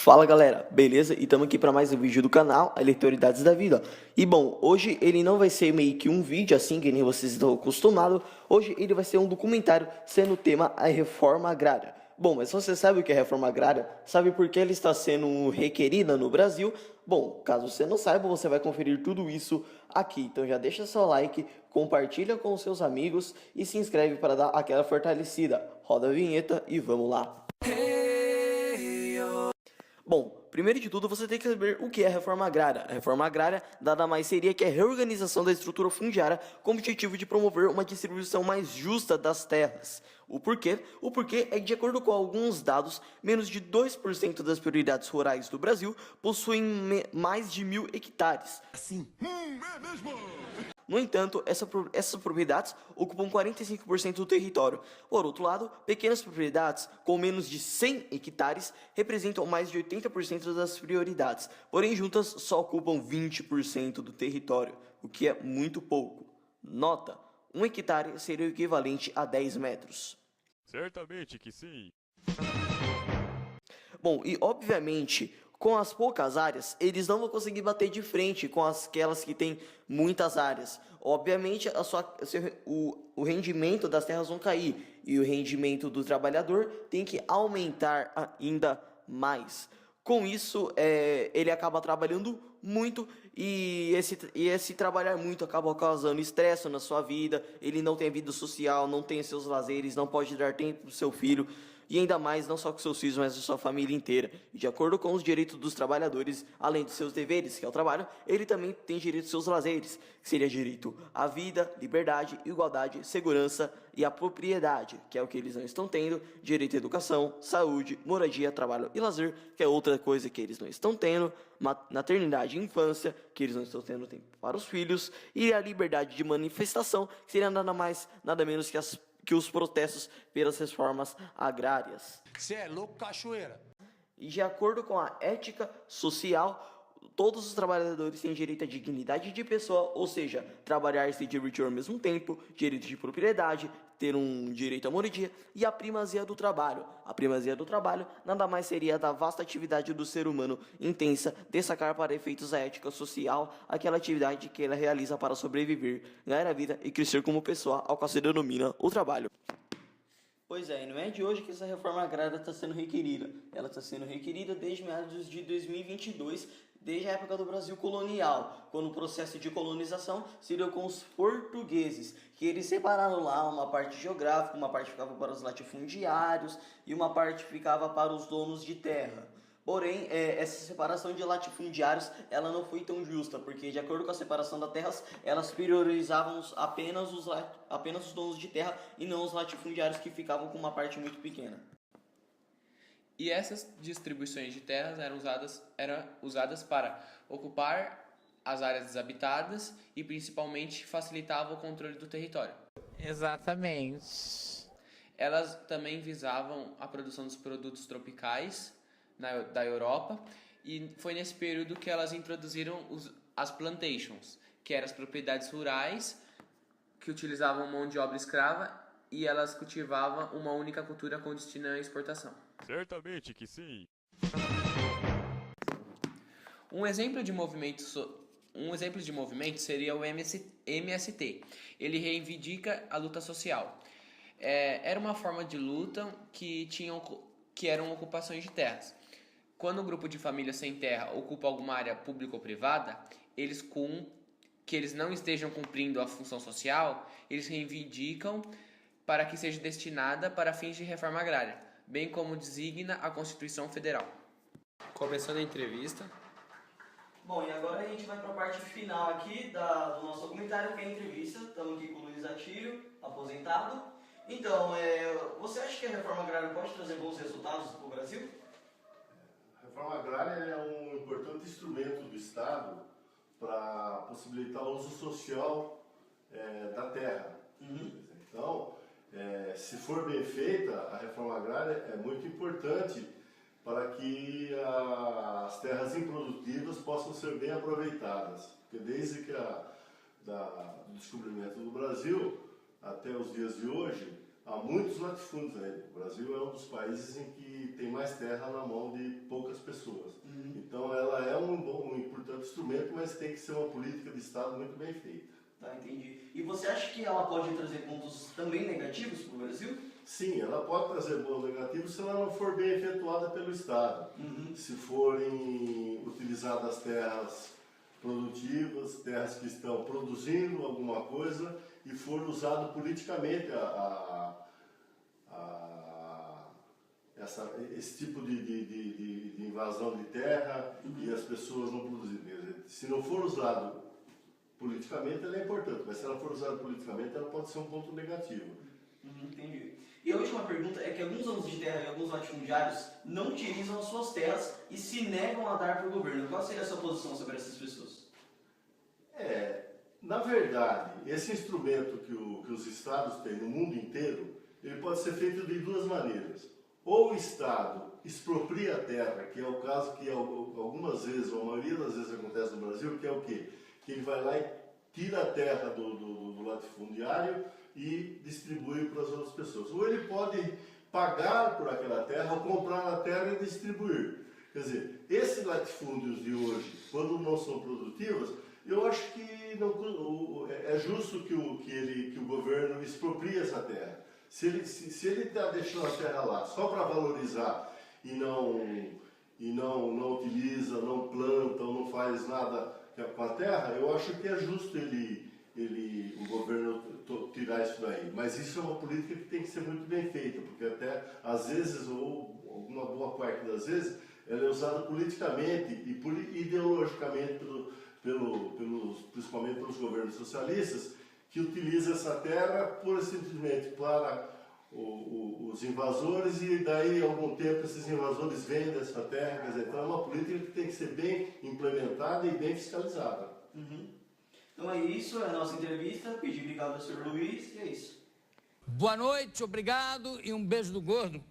Fala galera, beleza? E estamos aqui para mais um vídeo do canal, Aleatoriedades da Vida. E bom, hoje ele não vai ser meio que um vídeo assim, que nem vocês estão acostumados. Hoje ele vai ser um documentário, sendo o tema a reforma agrária. Bom, mas você sabe o que é reforma agrária? Sabe por que ela está sendo requerida no Brasil? Bom, caso você não saiba, você vai conferir tudo isso aqui. Então já deixa seu like, compartilha com os seus amigos e se inscreve para dar aquela fortalecida. Roda a vinheta e vamos lá. Bom, primeiro de tudo você tem que saber o que é a reforma agrária. A reforma agrária nada mais seria que a reorganização da estrutura fundiária com o objetivo de promover uma distribuição mais justa das terras. O porquê? O porquê é que, de acordo com alguns dados, menos de 2% das prioridades rurais do Brasil possuem mais de 1.000 hectares. Assim. É mesmo? No entanto, essas propriedades ocupam 45% do território. Por outro lado, pequenas propriedades com menos de 100 hectares representam mais de 80% das prioridades, porém juntas só ocupam 20% do território, o que é muito pouco. Nota: 1 hectare seria o equivalente a 10 metros. Certamente que sim. Bom, e obviamente, com as poucas áreas, eles não vão conseguir bater de frente com aquelas que têm muitas áreas. Obviamente, o rendimento das terras vão cair e o rendimento do trabalhador tem que aumentar ainda mais. Com isso, ele acaba trabalhando muito e esse trabalhar muito acaba causando estresse na sua vida. Ele não tem vida social, não tem seus lazeres, não pode dar tempo para o seu filho. E ainda mais, não só com seus filhos, mas com sua família inteira. E de acordo com os direitos dos trabalhadores, além dos seus deveres, que é o trabalho, ele também tem direito aos seus lazeres, que seria direito à vida, liberdade, igualdade, segurança e à propriedade, que é o que eles não estão tendo, direito à educação, saúde, moradia, trabalho e lazer, que é outra coisa que eles não estão tendo, maternidade e infância, que eles não estão tendo tempo para os filhos, e a liberdade de manifestação, que seria nada mais, nada menos que os protestos pelas reformas agrárias. Cê é louco, cachoeira. E de acordo com a ética social, todos os trabalhadores têm direito à dignidade de pessoa, ou seja, trabalhar e se divertir ao mesmo tempo, direito de propriedade, ter um direito à moradia e a primazia do trabalho. A primazia do trabalho nada mais seria da vasta atividade do ser humano intensa destacar para efeitos da ética social aquela atividade que ele realiza para sobreviver, ganhar a vida e crescer como pessoa, ao qual se denomina o trabalho. Pois é, e não é de hoje que essa reforma agrária está sendo requerida. Ela está sendo requerida desde meados de 2022, desde a época do Brasil colonial, quando o processo de colonização se deu com os portugueses, que eles separaram lá uma parte geográfica, uma parte ficava para os latifundiários e uma parte ficava para os donos de terra. Porém, essa separação de latifundiários, ela não foi tão justa, porque de acordo com a separação das terras, elas priorizavam apenas os donos de terra e não os latifundiários que ficavam com uma parte muito pequena. E essas distribuições de terras eram usadas para ocupar as áreas desabitadas e principalmente facilitavam o controle do território. Exatamente. Elas também visavam a produção dos produtos tropicais da Europa, e foi nesse período que elas introduziram as plantations, que eram as propriedades rurais que utilizavam mão de obra escrava e elas cultivavam uma única cultura com destino à exportação. Certamente que sim. Um exemplo de movimento seria o MST. Ele reivindica a luta social. Era uma forma de luta que eram ocupações de terras. Quando um grupo de famílias sem terra ocupa alguma área pública ou privada, que eles não estejam cumprindo a função social, eles reivindicam para que seja destinada para fins de reforma agrária, bem como designa a Constituição Federal. Começando a entrevista. Bom, e agora a gente vai para a parte final aqui do nosso documentário, que é a entrevista. Estamos aqui com o Luiz Atílio, aposentado. Então, você acha que a reforma agrária pode trazer bons resultados para o Brasil? A reforma agrária é um importante instrumento do Estado para possibilitar o uso social da terra. Então, se for bem feita, a reforma agrária é muito importante para que as terras improdutivas possam ser bem aproveitadas. Porque desde que do descobrimento do Brasil até os dias de hoje, há muitos latifúndios ainda. O Brasil é um dos países em que tem mais terra na mão de poucas pessoas. Então ela é um importante instrumento, mas tem que ser uma política de Estado muito bem feita. Tá, entendi. E você acha que ela pode trazer pontos também negativos para o Brasil? Sim, ela pode trazer pontos negativos se ela não for bem efetuada pelo Estado. Se forem utilizadas terras produtivas, terras que estão produzindo alguma coisa e for usado politicamente esse tipo de invasão de terra e as pessoas não produzirem. Se não for usado politicamente, ela é importante, mas se ela for usada politicamente, ela pode ser um ponto negativo. Entendi. E a última pergunta é que alguns donos de terra e alguns latifundiários não utilizam as suas terras e se negam a dar para o governo. Qual seria a sua posição sobre essas pessoas? Na verdade, esse instrumento que os estados têm no mundo inteiro, ele pode ser feito de duas maneiras. Ou o Estado expropria a terra, que é o caso que algumas vezes, ou a maioria das vezes acontece no Brasil, que é o quê? Que ele vai lá e tira a terra do latifundiário e distribui para as outras pessoas. Ou ele pode pagar por aquela terra, ou comprar a terra e distribuir. Quer dizer, esses latifúndios de hoje, quando não são produtivos, eu acho que não, é justo que o governo exproprie essa terra. Se ele está deixando a terra lá só para valorizar e não utiliza, não planta ou não faz nada com a terra, eu acho que é justo o governo tirar isso daí. Mas isso é uma política que tem que ser muito bem feita, porque até às vezes, ou alguma boa parte das vezes, ela é usada politicamente e ideologicamente principalmente pelos governos socialistas, que utilizam essa terra pura e simplesmente para os invasores, e daí, a algum tempo, esses invasores vendem essa terra. Quer dizer, então é uma política que tem que ser bem implementada e bem fiscalizada. Então é isso, é a nossa entrevista. Pedi obrigado ao Sr. Luiz e é isso. Boa noite, obrigado e um beijo do gordo.